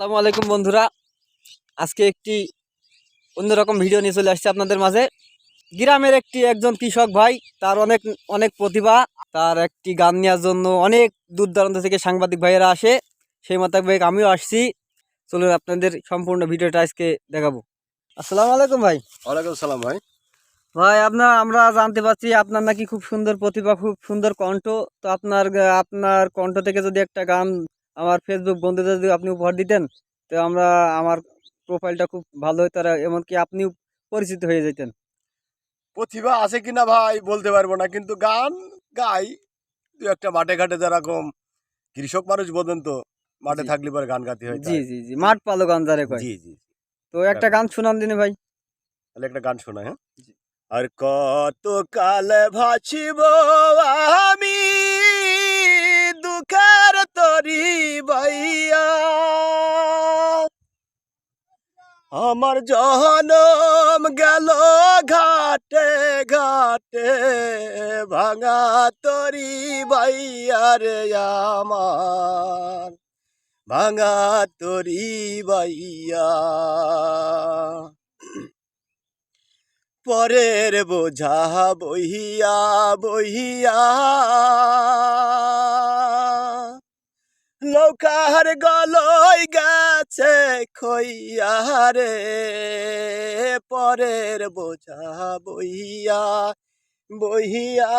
আসসালামু আলাইকুম বন্ধুরা। আজকে একটি অন্যরকম ভিডিও নিয়ে চলে আসছে আপনাদের মাঝে। গ্রামের একজন কৃষক ভাই, তার অনেক অনেক প্রতিভা। তার একটি গান নেওয়ার জন্য অনেক দূর দূরান্ত থেকে সাংবাদিক ভাইয়েরা আসে। সেই মোতাবেক আমিও আসছি। চলুন আপনাদের সম্পূর্ণ ভিডিওটা আজকে দেখাবো। আসসালামু আলাইকুম ভাই। ওয়ালাইকুম সালাম ভাই। ভাই আমরা জানতে পারছি আপনার নাকি খুব সুন্দর প্রতিভা, খুব সুন্দর কণ্ঠ। তো আপনার কণ্ঠ থেকে যদি একটা গান আমার ফেসবুক বন্ধুদের যদি আপনি উপহার দিতেন, তো আমার প্রোফাইলটা খুব ভালো হতো, আর এমনকি আপনিও পরিচিত হয়ে যেতেন। প্রতিভা আছে কিনা ভাই বলতে পারবো না, কিন্তু গান গাই। দু একটা মাঠে ঘাটে যেরকম কৃষক মানুষ বোঝেন তো, মাঠে জি থাকলে পরে গান গাতে হয় জি তাই। জি জি মাঠ পালো গান যারে কয়। জি জি জি। তো একটা গান শুনান দিনে ভাই। তাহলে একটা গান শোনায়, হ্যাঁ। জি। আর কত কাল ভাছিব আমি দুঃখের তরি বাইয়া, আমার জনম গেল ঘাটে ঘাটে, ভাঙা তরি বাইয়া রে আমার, ভাঙা তরি বাইয়া। পরের বোঝা বহিয়া বহিয়া, নৌকার গলই গেছে খইয়া রে, পরের বোঝা বহিয়া বহিয়া,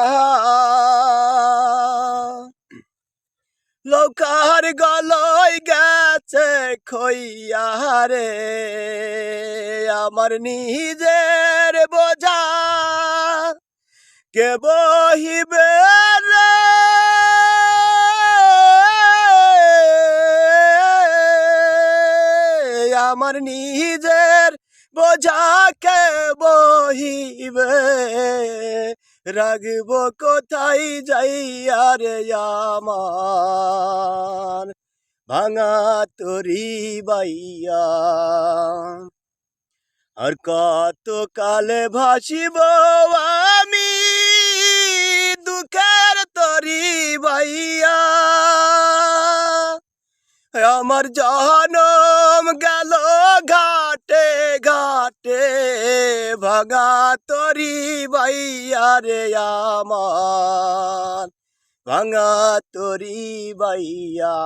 নৌকার গলই গেছে খইয়া রে, আমার নিজের বোঝা কে বহিবে রে, আমার নিজের বোঝা কে বহিবে, রাখব কোথায় যাইয়া রে আমার, ভাঙা তরি বাইয়া। আর কত কালে ভাসিব আমি দুঃখের তরি বাইয়া, আমার জনম গেল ঘাটে ঘাটে, ভাঙা তরি বাইয়া রে আমার, ভাঙা তরি বাইয়া।